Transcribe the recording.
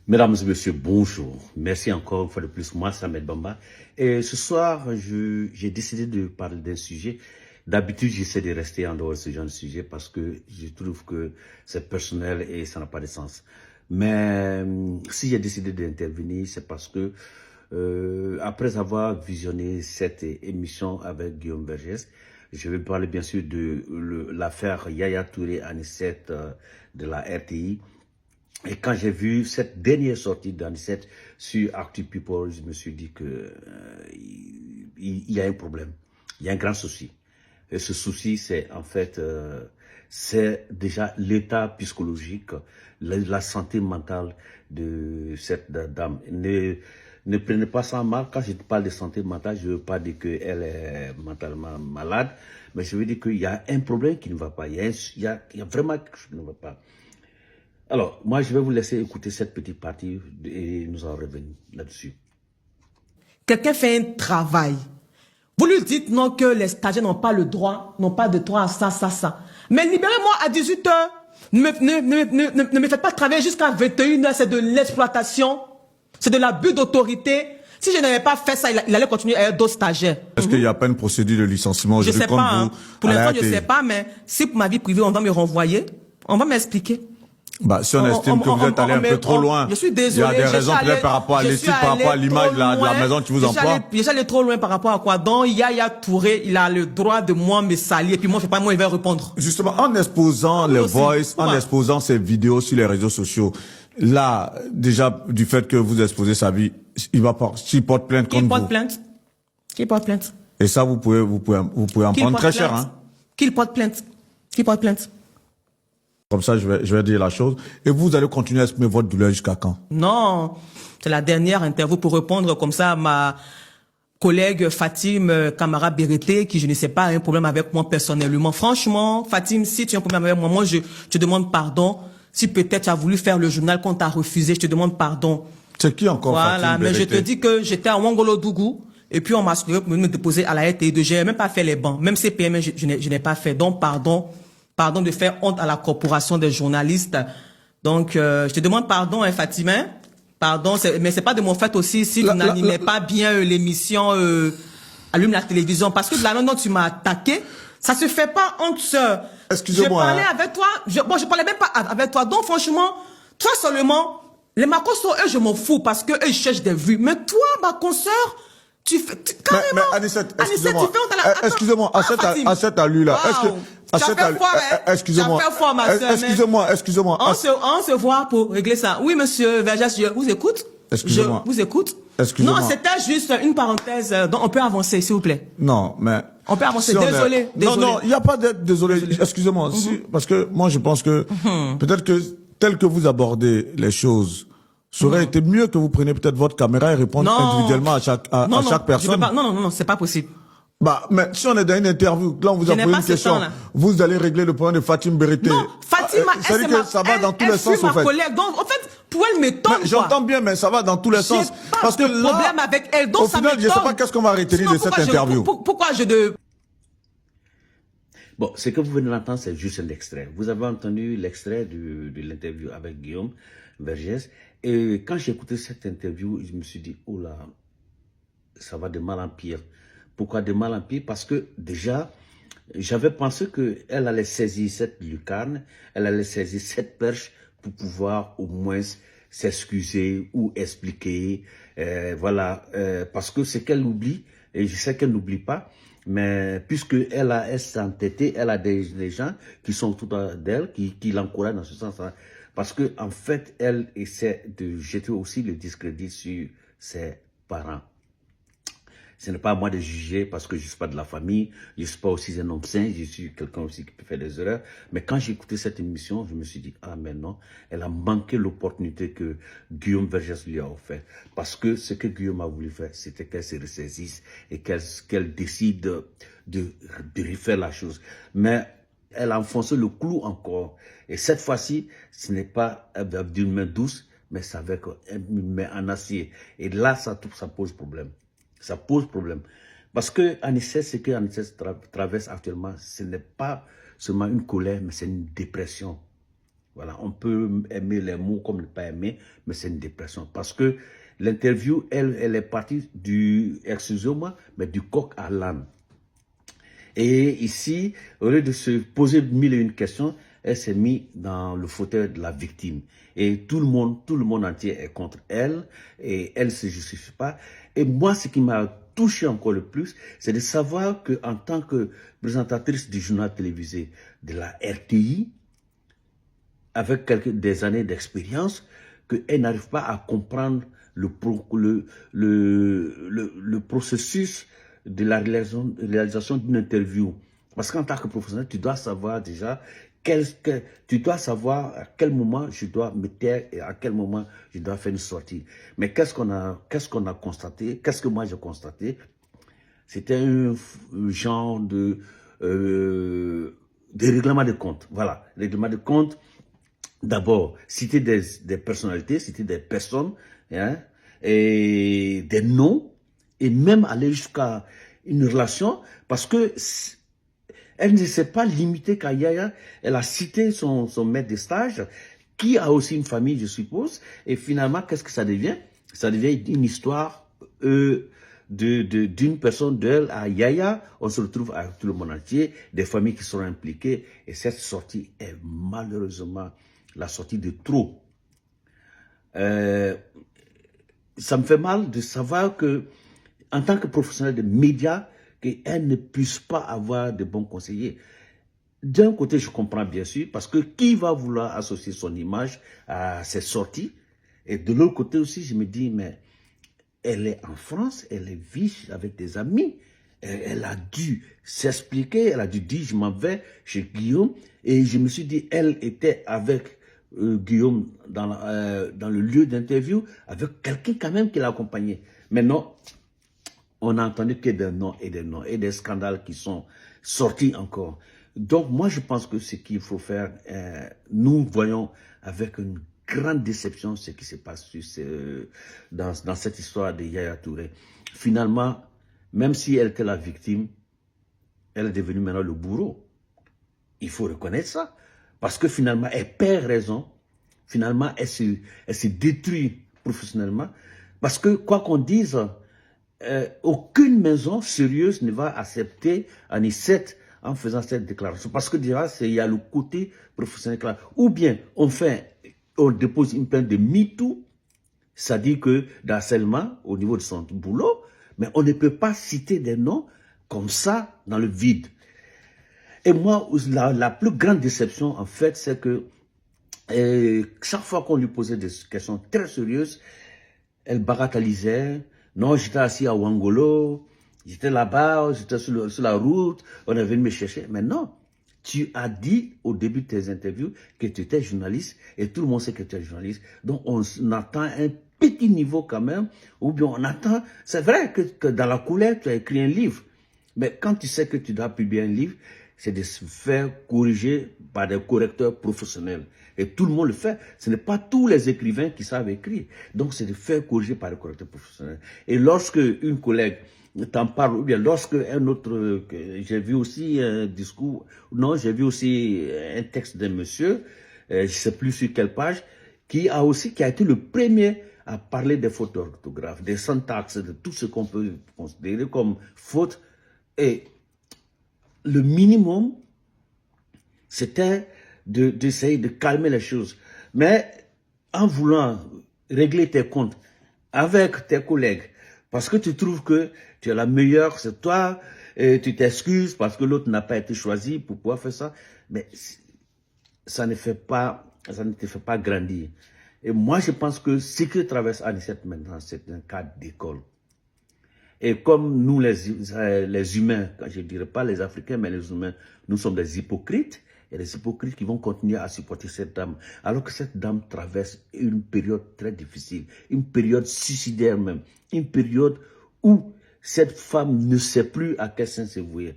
Mesdames et messieurs, bonjour. Merci encore une fois de plus. Moi, Samed Bamba. Et ce soir, j'ai décidé de parler d'un sujet. D'habitude, j'essaie de rester en dehors de ce genre de sujet parce que je trouve que c'est personnel et ça n'a pas de sens. Mais si j'ai décidé d'intervenir, c'est parce que après avoir visionné cette émission avec Guillaume Vergès, je vais parler bien sûr de l'affaire Yaya Touré Anicet de la RTI. Et quand j'ai vu cette dernière sortie d'Anicet sur Actu People, je me suis dit que il y a un problème, il y a un grand souci. Et ce souci, c'est en fait, c'est déjà l'état psychologique, la santé mentale de cette dame. Ne prenez pas ça mal. Quand je parle de santé mentale, je ne veux pas dire qu'elle est mentalement malade, mais je veux dire qu'il y a un problème qui ne va pas. Il y a vraiment quelque chose qui ne va pas. Alors, moi, je vais vous laisser écouter cette petite partie et nous en revenir là-dessus. Quelqu'un fait un travail. Vous lui dites non que les stagiaires n'ont pas le droit, n'ont pas de droit à ça. Mais libérez-moi à 18 h. Ne me faites pas travailler jusqu'à 21 h. C'est de l'exploitation. C'est de l'abus d'autorité. Si je n'avais pas fait ça, il allait continuer à avoir d'autres stagiaires. Est-ce qu'il n'y a pas une procédure de licenciement? Je ne sais pas. Hein. Pour l'instant, je ne sais pas. Mais si pour ma vie privée, on va me renvoyer, on va m'expliquer. Bah, si on estime que vous êtes allé un peu trop loin, je suis désolé, il y a des raisons peut-être par rapport à l'éthique, par rapport à l'image de la maison qui vous emploie. J'allais trop loin par rapport à quoi? Donc, Yaya Touré, il a le droit de moi me salir, et puis moi, je sais pas, moi, il va répondre. Justement, en exposant les voices, en exposant ces vidéos sur les réseaux sociaux, là, déjà, du fait que vous exposez sa vie, s'il porte plainte contre vous. Qui porte plainte? Et ça, vous pouvez en prendre très cher, hein. Qu'il porte plainte? Comme ça, je vais dire la chose. Et vous allez continuer à exprimer votre douleur jusqu'à quand? Non, c'est la dernière interview pour répondre comme ça à ma collègue Fatim Camara Bérété, qui je ne sais pas a un problème avec moi personnellement. Franchement, Fatim, si tu as un problème avec moi, je te demande pardon. Si peut-être tu as voulu faire le journal qu'on t'a refusé, je te demande pardon. C'est qui encore, Voilà, Fatim mais Bérété? je te dis que j'étais à Wangolo-Dougou. Et puis on m'a assuré pour me déposer à la RTI2. Je n'ai même pas fait les bancs. Même CPM, je n'ai pas fait. Donc, pardon de faire honte à la corporation des journalistes. Donc, je te demande pardon, hein, Fatima. Pardon, mais c'est pas de mon fait aussi si tu n'animais pas bien l'émission Allume la télévision. Parce que de la manière dont tu m'as attaqué, ça se fait pas honte, sœur. Excusez-moi. Je parlais avec toi. Je parlais même pas avec toi. Donc, franchement, toi seulement, les Macos, eux, je m'en fous parce que eux, ils cherchent des vues. Mais toi, ma consoeur, tu fais carrément. Mais Anicet, excusez-moi, à cette allure-là, excusez-moi, On se voit pour régler ça. Oui, monsieur Vergès, je vous écoute. Excusez-moi. Je vous écoute. Excusez-moi. Non, c'était juste une parenthèse. Donc, on peut avancer, s'il vous plaît. Non, mais... On peut avancer. Désolé. Non, il n'y a pas d'être désolé. Excusez-moi. Parce que moi, je pense que peut-être que tel que vous abordez les choses, ça aurait été mieux que vous preniez peut-être votre caméra et répondre individuellement à chaque personne. Non, c'est pas possible. Bah, mais si on est dans une interview, là on vous a posé une question, vous allez régler le problème de Fatim Bérété. Non, Fatima, c'est que ça va dans tous les sens, en fait. Collègue. Donc, en fait, pour elle m'étonne. J'entends bien, mais ça va dans tous les sens. Parce que le problème avec elle, donc au final, je sais pas qu'est-ce qu'on va retenir de cette interview. Pourquoi je de... Bon, ce que vous venez d'entendre, c'est juste un extrait. Vous avez entendu l'extrait de l'interview avec Guillaume Vergès. Et quand j'ai écouté cette interview, je me suis dit, oh là, ça va de mal en pire. Pourquoi de mal en pire? Parce que déjà, j'avais pensé qu'elle allait saisir cette lucarne, elle allait saisir cette perche pour pouvoir au moins s'excuser ou expliquer. Voilà, parce que ce qu'elle oublie, et je sais qu'elle n'oublie pas, mais puisque elle s'est entêtée, elle a des gens qui sont autour d'elle, qui l'encouragent dans ce sens-là. Parce que en fait, elle essaie de jeter aussi le discrédit sur ses parents. Ce n'est pas à moi de juger parce que je ne suis pas de la famille, je ne suis pas aussi un homme saint, je suis quelqu'un aussi qui peut faire des erreurs. Mais quand j'ai écouté cette émission, je me suis dit, ah mais non, elle a manqué l'opportunité que Guillaume Vergès lui a offert. Parce que ce que Guillaume a voulu faire, c'était qu'elle se ressaisisse et qu'elle décide de refaire la chose. Mais elle a enfoncé le clou encore. Et cette fois-ci, ce n'est pas d'une main douce, mais c'est avec une main en acier. Et là, ça pose problème. Ça pose problème. Parce que Anicet, ce que Anicet traverse actuellement, ce n'est pas seulement une colère, mais c'est une dépression. Voilà, on peut aimer les mots comme ne pas aimer, mais c'est une dépression. Parce que l'interview, elle est partie du, excusez-moi, mais du coq à l'âne. Et ici, au lieu de se poser 1001 questions, elle s'est mise dans le fauteuil de la victime. Et tout le monde entier est contre elle, et elle ne se justifie pas. Et moi, ce qui m'a touché encore le plus, c'est de savoir qu'en tant que présentatrice du journal télévisé de la RTI, avec des années d'expérience, qu'elle n'arrive pas à comprendre le processus de la réalisation d'une interview. Parce qu'en tant que professionnel, tu dois savoir déjà, tu dois savoir à quel moment je dois me taire et à quel moment je dois faire une sortie. Mais qu'est-ce qu'on a constaté? Qu'est-ce que moi j'ai constaté? C'était un genre de règlement de compte. Voilà, règlement de compte. D'abord, citer des personnalités, citer des personnes, hein, et des noms, et même aller jusqu'à une relation, parce que elle ne s'est pas limitée qu'à Yaya, elle a cité son maître de stage, qui a aussi une famille, je suppose, et finalement, qu'est-ce que ça devient? Ça devient une histoire d'une personne d'elle à Yaya, on se retrouve avec tout le monde entier, des familles qui sont impliquées, et cette sortie est malheureusement la sortie de trop. Ça me fait mal de savoir que, en tant que professionnel de médias, qu'elle ne puisse pas avoir de bons conseillers. D'un côté, je comprends bien sûr, parce que qui va vouloir associer son image à ses sorties? Et de l'autre côté aussi, je me dis, mais elle est en France, elle est vive avec des amis, elle a dû s'expliquer, elle a dû dire, je m'en vais chez Guillaume, et je me suis dit, elle était avec Guillaume dans le lieu d'interview, avec quelqu'un quand même qui l'accompagnait. Mais non, on n'a entendu que des noms et des noms, et des scandales qui sont sortis encore. Donc moi je pense que ce qu'il faut faire, nous voyons avec une grande déception ce qui se passe dans cette histoire de Yaya Touré. Finalement, même si elle était la victime, elle est devenue maintenant le bourreau. Il faut reconnaître ça. Parce que finalement, elle perd raison. Finalement, elle se détruit professionnellement. Parce que, quoi qu'on dise, aucune maison sérieuse ne va accepter Anissette en faisant cette déclaration. Parce que déjà, il y a le côté professionnel. Ou bien, on dépose une plainte de MeToo, c'est-à-dire que d'harcèlement au niveau de son boulot, mais on ne peut pas citer des noms comme ça dans le vide. Et moi, la plus grande déception, en fait, c'est que chaque fois qu'on lui posait des questions très sérieuses, elle bagatellisait. Non, j'étais assis à Ouangolo, j'étais là-bas, j'étais sur la route, on est venu me chercher. Mais non, tu as dit au début de tes interviews que tu étais journaliste, et tout le monde sait que tu es journaliste. Donc, on attend un petit niveau quand même, ou bien on attend... C'est vrai que dans la couleur, tu as écrit un livre, mais quand tu sais que tu dois publier un livre, c'est de se faire corriger par des correcteurs professionnels. Et tout le monde le fait. Ce n'est pas tous les écrivains qui savent écrire. Donc, c'est de faire corriger par des correcteurs professionnels. Et lorsque une collègue t'en parle, ou bien lorsque un autre, j'ai vu aussi un discours, non, j'ai vu aussi un texte d'un monsieur, je ne sais plus sur quelle page, qui a été le premier à parler des fautes d'orthographe, des syntaxes, de tout ce qu'on peut considérer comme faute. Et le minimum, c'était d'essayer de calmer les choses. Mais en voulant régler tes comptes avec tes collègues, parce que tu trouves que tu es la meilleure, c'est toi, et tu t'excuses parce que l'autre n'a pas été choisi pour pouvoir faire ça, mais ça ne te fait pas grandir. Et moi, je pense que ce que traverse Anissette maintenant, c'est un cas d'école. Et comme nous, les humains, je ne dirais pas les Africains, mais les humains, nous sommes des hypocrites. Il y a des hypocrites qui vont continuer à supporter cette dame, alors que cette dame traverse une période très difficile, une période suicidaire même, une période où cette femme ne sait plus à quel sens se vouer.